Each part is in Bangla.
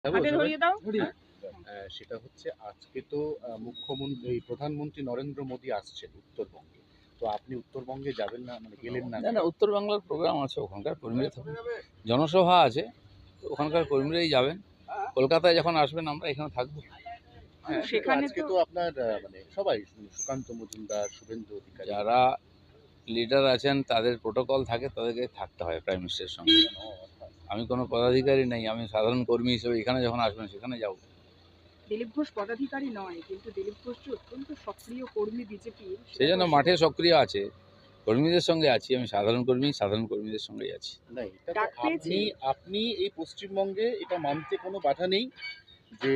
হাতে ধরিয়ে দাও। সেটা হচ্ছে আজকে তো মুখ্যমন্ত্রী প্রধানমন্ত্রী নরেন্দ্র মোদী আসছেন উত্তরবঙ্গে। তো আপনি উত্তরবঙ্গে যাবেন না মানে গেলেন না না, কেন? না, উত্তর বাংলার প্রোগ্রাম আছে, ওখানকার কর্মীরা থাকবে, জনসভা আছে, তো ওখানকার কর্মীরাই যাবেন। কলকাতায় যখন আসবেন আমরা এখানে থাকবো। হ্যাঁ, কিন্তু সেখানে আজকে তো তো আপনার মানে সবাই সুকান্ত মজুমদার, শুভেন্দু অধিকারী যারা লিডার আছেন তাদের প্রোটোকল থাকে, তাদেরকে থাকতে হয় প্রাইম মিনিস্টারের সঙ্গে। আমি কোনো পদাধিকারী নেই, আমি সাধারণ কর্মী হিসেবে এখানে যখন আসবেন সেখানে যাব। দিলীপ ঘোষ পদাধিকারী নয়, কিন্তু দিলীপ ঘোষ যে অত্যন্ত সক্রিয় কর্মী বিজেপির, সেই জন্য মাঠে সক্রিয় আছে, কর্মীদের সঙ্গে আছি, আমি সাধারণ কর্মী, সাধারণ কর্মীদের সঙ্গেই আছি। না, এটা তো ডাক পেয়েছে। আপনি এই পশ্চিমবঙ্গে এটা মানতে কোনো বাধা নেই যে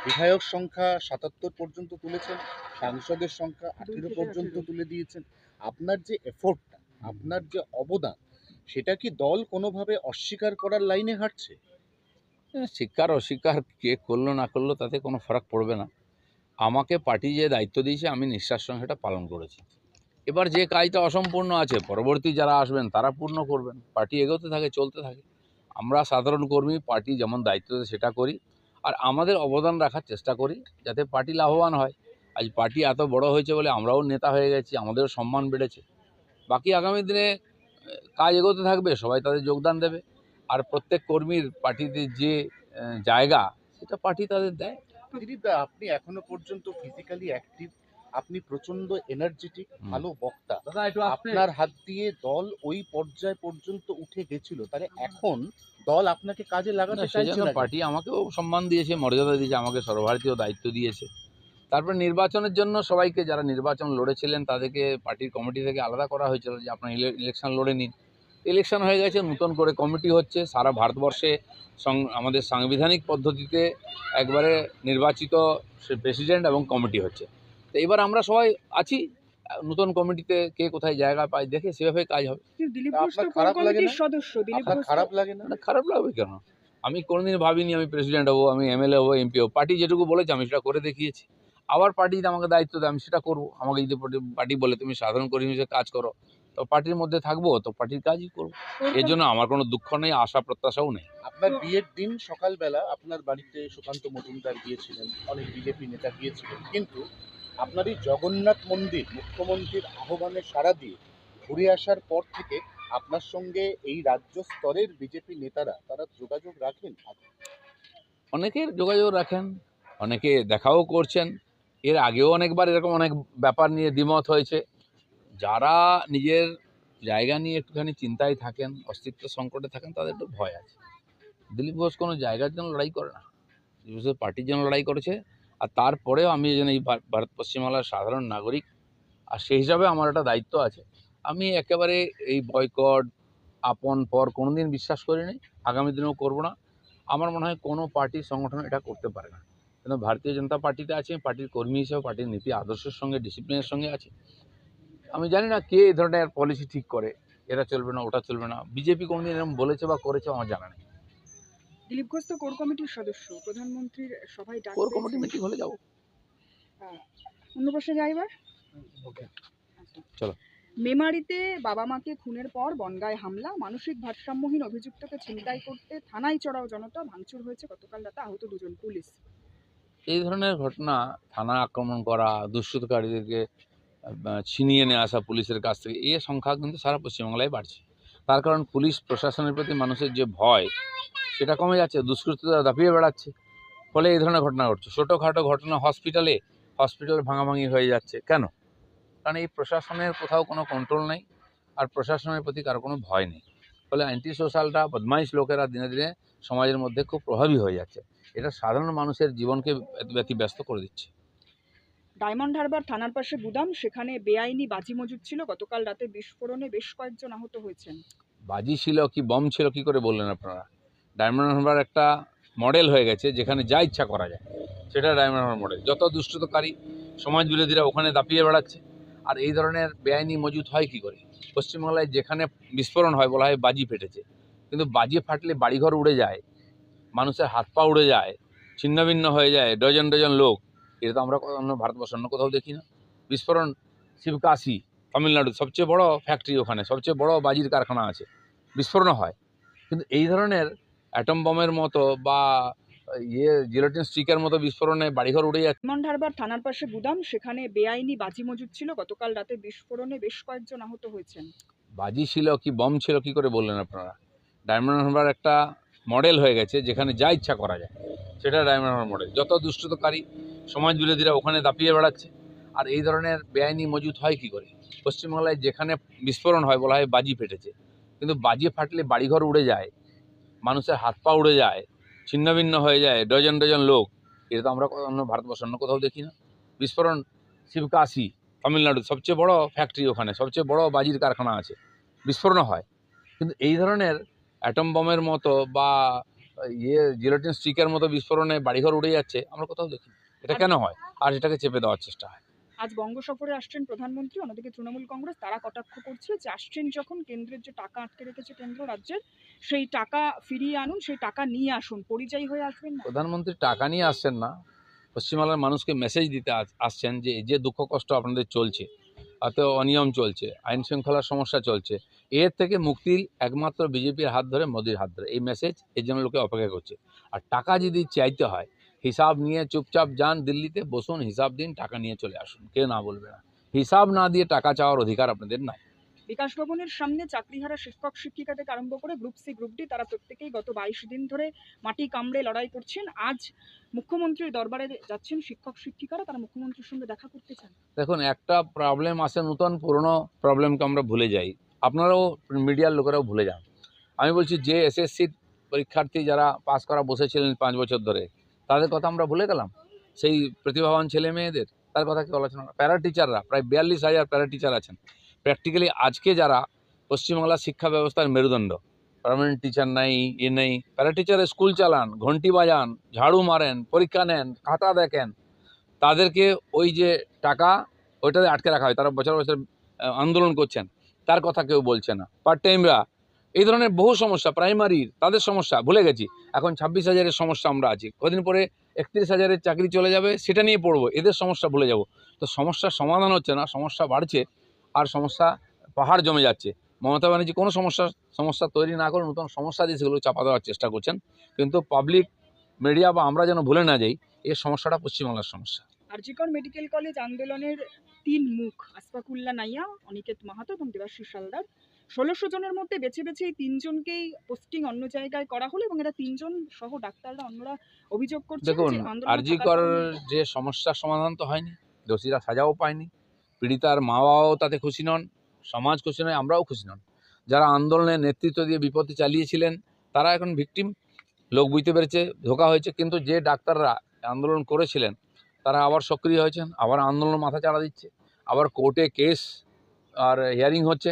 বিধায়ক সংখ্যা ৭৭ পর্যন্ত তুলেছেন, সাংসদের সংখ্যা ১৮ পর্যন্ত তুলে দিয়েছেন। আপনার যে এফোর্টটা, আপনার যে অবদান, সেটা কি দল কোনোভাবে অস্বীকার করার লাইনে হাঁটছে? স্বীকার অস্বীকার কে করলো না করলো তাতে কোনো ফারাক পড়বে না। আমাকে পার্টি যে দায়িত্ব দিয়েছে আমি নিষ্ঠার সঙ্গে সেটা পালন করেছি। এবার যে কাজটা অসম্পূর্ণ আছে পরবর্তী যারা আসবেন তারা পূর্ণ করবেন। পার্টি এগোতে থাকে, চলতে থাকে। আমরা সাধারণ কর্মী, পার্টি যেমন দায়িত্ব দেয় সেটা করি, আর আমাদের অবদান রাখার চেষ্টা করি যাতে পার্টি লাভবান হয়। আজ পার্টি এত বড় হয়েছে বলে আমরাও নেতা হয়ে গেছি, আমাদেরও সম্মান বেড়েছে। বাকি আগামী দিনে কাজ এগোতে থাকবে, সবাই তাদের যোগদান দেবে, আর প্রত্যেক কর্মীর পার্টিতে যে জায়গা সেটা পার্টি তাদের দেয়। দিলীপদা, আপনি এখনো পর্যন্ত ফিজিক্যালি অ্যাক্টিভ, আপনি প্রচন্ড এনার্জেটিক, ভালো বক্তা। আপনার হাত দিয়ে দল ওই পর্যায় পর্যন্ত উঠে গেছিল, তাহলে এখন দল আপনাকে কাজে লাগাতে সেই চাইছে জন্য না কেন? পার্টি আমাকেও সম্মান দিয়েছে, মর্যাদা দিয়েছে, আমাকে সর্বভারতীয় দায়িত্ব দিয়েছে। তারপর নির্বাচনের জন্য সবাইকে যারা নির্বাচন লড়েছিলেন তাদেরকে পার্টির কমিটি থেকে আলাদা করা হয়েছিল যে আপনার ইলেকশন লড়ে নিন। ইলেকশন হয়ে গেছে, নতুন করে কমিটি হচ্ছে। সারা ভারতবর্ষে আমাদের সাংবিধানিক পদ্ধতিতে একবারে নির্বাচিত প্রেসিডেন্ট এবং কমিটি হচ্ছে। তো এবার আমরা সবাই আছি, নতুন কমিটিতে কে কোথায় জায়গা পায় দেখে সেভাবে কাজ হবে। কিন্তু দিলীপ তা ঘোষ তো আপনার কোর খারাপ লাগে কমিটির না? সদস্য। দিলীপ আপনার ঘোষ তো- খারাপ লাগে না? না, খারাপ লাগবে কেন? আমি কোনোদিন ভাবিনি আমি প্রেসিডেন্ট হবো, আমি এমএলএ হবো, এমপি হবো। পার্টি যেটুকু বলেছে আমি সেটা করে দেখিয়েছি। আবার পার্টি যদি আমাকে দায়িত্ব দেয় আমি সেটা করবো। আমাকে যদি পার্টি বলে তুমি সাধারণ কর্মী হিসেবে কাজ করো, তো পার্টির মধ্যে থাকবো, তো পার্টির কাজই করবো। এর জন্য আমার কোনো দুঃখ নেই, আশা প্রত্যাশাও নেই। আপনার বিয়ের দিন সকালবেলা আপনার বাড়িতে সুকান্ত মজুমদার গিয়েছিলেন, অনেক বিজেপি নেতা গিয়েছিলেন, কিন্তু আপনার এই জগন্নাথ মন্দির মুখ্যমন্ত্রীর আহ্বানে সাড়া দিয়ে ঘুরে আসার পর থেকে আপনার সঙ্গে এই রাজ্য স্তরের বিজেপি নেতারা তারা যোগাযোগ রাখেন? অনেকের যোগাযোগ রাখেন, অনেকে দেখাও করছেন। এর আগেও অনেকবার এরকম অনেক ব্যাপার নিয়ে দ্বিমত হয়েছে। যারা নিজের জায়গা নিয়ে একটুখানি চিন্তায় থাকেন, অস্তিত্ব সংকটে থাকেন, তাদের একটু ভয় আছে। দিলীপ ঘোষ কোনো জায়গার জন্য লড়াই করে না, দিলীপ ঘোষ পার্টির জন্য লড়াই করেছে। আর তারপরেও আমি এই জন্য এই ভারত পশ্চিমবাংলার সাধারণ নাগরিক, আর সেই হিসাবে আমার একটা দায়িত্ব আছে। আমি একেবারে এই বয়কট আপন পর কোনোদিন বিশ্বাস করিনি, আগামী দিনেও করব না। আমার মনে হয় কোনো পার্টি সংগঠন এটা করতে পারে না। কিন্তু ভারতীয় জনতা পার্টিতে আছে, পার্টির কর্মী হিসেবে পার্টির নীতি আদর্শের সঙ্গে, ডিসিপ্লিনের সঙ্গে আছে। আমি জানি না কে এই ধরনের পলিসি ঠিক করে, এটা চলবে না ওটা চলবে না। বিজেপি কোনোদিন এরকম বলেছে বা করেছে আমার জানা নেই। দিলীপ ঘোষ তো কোর কমিটির সদস্য, প্রধানমন্ত্রীর সভায় ডাক কোর পেয়েছে। কমিটি মিটিং হলে যাবো। অন্য প্রশ্নে যাই এবার। আচ্ছা। চলো। মেমারিতে বাবা মাকে খুনের পর বনগায় হামলা, মানসিক ভারসাম্যহীন অভিযুক্তকে ছিনতাই করতে থানায় চড়াও জনতা, ভাঙচুর হয়েছে গতকাল রাতে, আহত 2 জন, পুলিশ। এই ধরনের ঘটনা, থানা আক্রমণ করা, দুষ্কৃতকারীদেরকে ছিনিয়ে নিয়ে আসা পুলিশের কাছ থেকে, এই সংখ্যা কিন্তু সারা পশ্চিমবাংলায় বাড়ছে। তার কারণ পুলিশ প্রশাসনের প্রতি মানুষের যে ভয় সেটা কমে যাচ্ছে, দুষ্কৃতরা দাপিয়ে বেড়াচ্ছে, ফলে এই ধরনের ঘটনা ঘটছে। ছোটোখাটো ঘটনা হসপিটাল ভাঙাভাঙি হয়ে যাচ্ছে কেন? কারণ এই প্রশাসনের কোথাও কোনো কন্ট্রোল নেই, আর প্রশাসনের প্রতি কারো কোনো ভয় নেই। ফলে অ্যান্টি সোশ্যালটা, বদমাইশ লোকেরা দিনে দিনে সমাজের মধ্যে খুব প্রভাবী হয়ে যাচ্ছে। এটা সাধারণ মানুষের জীবনকে ব্যতিব্যস্ত করে দিচ্ছে। ডায়মন্ড হারবার থানার পাশে গুদাম, সেখানে বেআইনি বাজি মজুদ ছিল, গতকাল রাতে বিস্ফোরণে বেশ কয়েকজন আহত হয়েছেন। বাজি ছিল কি বম ছিল কি করে বললেন আপনারা? ডায়মন্ড হারবার একটা মডেল হয়ে গেছে যেখানে যা ইচ্ছা করা যায়, সেটা ডায়মন্ড হারবার মডেল। যত দুষ্টতাকারী সমাজ বিরোধীরা ওখানে দাপিয়ে বেড়াচ্ছে। আর এই ধরনের বেআইনি মজুদ হয় কি করে? পশ্চিমবাংলায় যেখানে বিস্ফোরণ হয় বলা হয় বাজি ফেটেছে, কিন্তু বাজি ফাটলে বাড়িঘর উড়ে যায়, মানুষের হাত পা উড়ে যায়, ছিন্নভিন্ন হয়ে যায় ডজন ডজন লোক। এটা তো আমরা অন্য ভারতবর্ষ অন্য কোথাও দেখি না। বিস্ফোরণ শিবকাশি, তামিলনাড়ু সবচেয়ে বড় ফ্যাক্টরি, ওখানে সবচেয়ে বড় বাজির কারখানা আছে, বিস্ফোরণ হয়। কিন্তু এই ধরনের অ্যাটম বমের মতো বা জিলোটিন স্টিকের মতো বিস্ফোরণে বাড়িঘর উড়ে যাচ্ছে। ডায়মন্ড হারবার থানার পাশে গুদাম, সেখানে বেআইনি বাজি মজুদ ছিল। গতকাল রাতে বিস্ফোরণে বেশ কয়েকজন আহত হয়েছেন। বাজি ছিল কি বম ছিল কি করে বললেন আপনারা? ডায়মন্ড হারবার একটা মডেল হয়ে গেছে যেখানে যা ইচ্ছা করা যায়, সেটা ডায়মন্ড হারবার মডেল। যত দুষ্টতাকারী সমাজ বিরোধীরা ওখানে দাপিয়ে বেড়াচ্ছে। আর এই ধরনের বেআইনি মজুদ হয় কি করে? পশ্চিমবাংলায় যেখানে বিস্ফোরণ হয় বলা হয় বাজি ফেটেছে, কিন্তু বাজি ফাটলে বাড়িঘর উড়ে যায়, মানুষের হাত পা উড়ে যায়, ছিন্নভিন্ন হয়ে যায় ডজন ডজন লোক। এটা তো আমরা অন্য ভারতবর্ষ অন্য কোথাও দেখি না। বিস্ফোরণ শিবকাশি তামিলনাড়ু সবচেয়ে বড় ফ্যাক্টরি, ওখানে সবচেয়ে বড় বাজির কারখানা আছে, বিস্ফোরণ হয়। কিন্তু এই ধরনের অ্যাটম বমের মতো বা জিলোটিন স্টিকের মতো বিস্ফোরণে বাড়িঘর উড়ে যাচ্ছে আমরা কোথাও দেখি না। এটা কেন হয়? আর এটাকে চেপে দেওয়ার চেষ্টা হয়। আজ বঙ্গ সফরে আসছেন প্রধানমন্ত্রী, অন্যদিকে তৃণমূল কংগ্রেস তারা কটাক্ষ করছে যে আসছেন যখন, কেন্দ্রের যে টাকা আটকে রেখেছে কেন্দ্র রাজ্যের, সেই টাকা ফিরিয়ে আনুন, সেই টাকা নিয়ে আসুন, পরিযায়ী হয়ে আসবেন না। প্রধানমন্ত্রী টাকা নিয়ে আসছেন না, পশ্চিমবাংলার মানুষকে মেসেজ দিতে আসছেন যে যে দুঃখ কষ্ট আপনাদের চলছে, এত অনিয়ম চলছে, আইন শৃঙ্খলার সমস্যা চলছে, এর থেকে মুক্তির একমাত্র বিজেপির হাত ধরে, মোদির হাত ধরে। এই মেসেজ এর জন্য লোকে অপেক্ষা করছে। আর টাকা যদি চাইতে হয়, হিসাব নিয়ে চুপচাপ যান দিল্লিতে, বসুন, হিসাব দিন, টাকা নিয়ে চলে আসুন, কেউ না বলবে না। হিসাব না দিয়ে টাকা চাওয়ার অধিকার আপনাদের নাই। বিকাশ ভবনের সামনে চাকরিহারা শিক্ষক শিক্ষিকা থেকে আরম্ভ করে গ্রুপ সি গ্রুপ ডি তারা প্রত্যেকেই গত 22 দিন ধরে মাটি কামড়ে লড়াই করছেন। আজ মুখ্যমন্ত্রীর দরবারে যাচ্ছেন শিক্ষক শিক্ষিকারা, তারা মুখ্যমন্ত্রীর সঙ্গে দেখা করতে চান। দেখুন, একটা প্রবলেম আসে নতুন, পুরনো প্রবলেমকে আমরা ভুলে যাই, আপনারাও মিডিয়ার লোকেরাও ভুলে যান। আমি বলছি যে এসএসসির পরীক্ষার্থী যারা পাস করা বসেছিলেন 5 বছর ধরে, তাদের কথা আমরা ভুলে গেলাম? সেই প্রতিভাবান ছেলে মেয়েদের, তার কথা কি আলোচনা? প্যারা টিচাররা প্রায় 42,000 প্যারা টিচার আছেন। প্র্যাকটিক্যালি আজকে যারা পশ্চিমবাংলার শিক্ষা ব্যবস্থার মেরুদণ্ড, পার্মানেন্ট টিচার নাই, নেই। প্যারা টিচারে স্কুল চালান, ঘন্টি বাজান, ঝাড়ু মারেন, পরীক্ষা নেন, খাতা দেখেন, তাদেরকে ওই যে টাকা ওইটাতে আটকে রাখা হয়। তারা বছর বছর আন্দোলন করছেন, তার কথা কেউ বলছে না। পার্ট টাইমরা, এই ধরনের বহু সমস্যা, প্রাইমারির তাদের সমস্যা ভুলে গেছি। এখন 26,000-এর সমস্যা আমরা আছি, কদিন পরে 31,000-এর চাকরি চলে যাবে, সেটা নিয়ে পড়বো, এদের সমস্যা ভুলে যাব। তো সমস্যার সমাধান হচ্ছে না, সমস্যা বাড়ছে, আর সমস্যা পাহাড় জমে যাচ্ছে। মমতা ব্যানার্জি কোনো সমস্যা তৈরি না করে নতুন সমস্যা দিয়ে সেগুলো চাপা দেওয়ার চেষ্টা করছেন। কিন্তু পাবলিক মিডিয়া বা আমরা যেন ভুলে না যাই, এই সমস্যাটা পশ্চিমবাংলার সমস্যা। আরজিকর মেডিকেল কলেজ আন্দোলনের 3 মুখ, আসফাকুল্লা নাইয়া, অনিকেত মাহাতো এবং দেবাশিস হালদার, 1600 জনের মধ্যে বেছে বেছে এই 3 জনকেই পোস্টিং অন্য জায়গায় করা হলো এবং এরা 3 জন সহ ডাক্তাররা অন্যরা অভিযোগ করছেন দেখুন, যে আন্দোলন আরজিকর যে সমস্যার সমাধান তো হয়নি, দোষীরা সাজাও পায়নি, পীড়িতার মা বাবাও তাতে খুশি নন, সমাজ খুশি নয়, আমরাও খুশি নন। যারা আন্দোলনের নেতৃত্ব দিয়ে বিপত্তি চালিয়েছিলেন তারা এখন ভিকটিম, লোক বুঝতে পেরেছে ধোঁকা হয়েছে। কিন্তু যে ডাক্তাররা আন্দোলন করেছিলেন তারা আবার সক্রিয় হয়েছেন, আবার আন্দোলন মাথা চাড়া দিচ্ছে, আবার কোর্টে কেস আর হিয়ারিং হচ্ছে।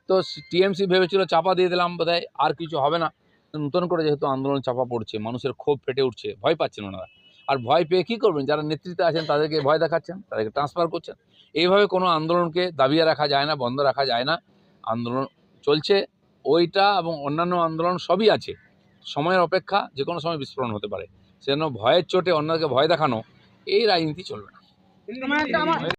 তো টিএমসি ভেবেছিল চাপা দিয়ে দিলাম বোধহয় আর কিছু হবে না, নতুন করে যেহেতু আন্দোলন চাপা পড়ছে, মানুষের ক্ষোভ ফেটে উঠছে, ভয় পাচ্ছেন ওনারা। আর ভয় পেয়ে কী করবেন? যারা নেতৃত্বে আছেন তাদেরকে ভয় দেখাচ্ছেন, তাদেরকে ট্রান্সফার করছেন। এইভাবে কোনো আন্দোলনকে দাবিয়ে রাখা যায় না, বন্ধ রাখা যায় না। আন্দোলন চলছে, ওইটা এবং অন্যান্য আন্দোলন সবই আছে, সময়ের অপেক্ষা, যে কোনো সময় বিস্ফোরণ হতে পারে। সেজন্য ভয়ের চোটে অন্যকে ভয় দেখানো, এই রাজনীতি চলবে না।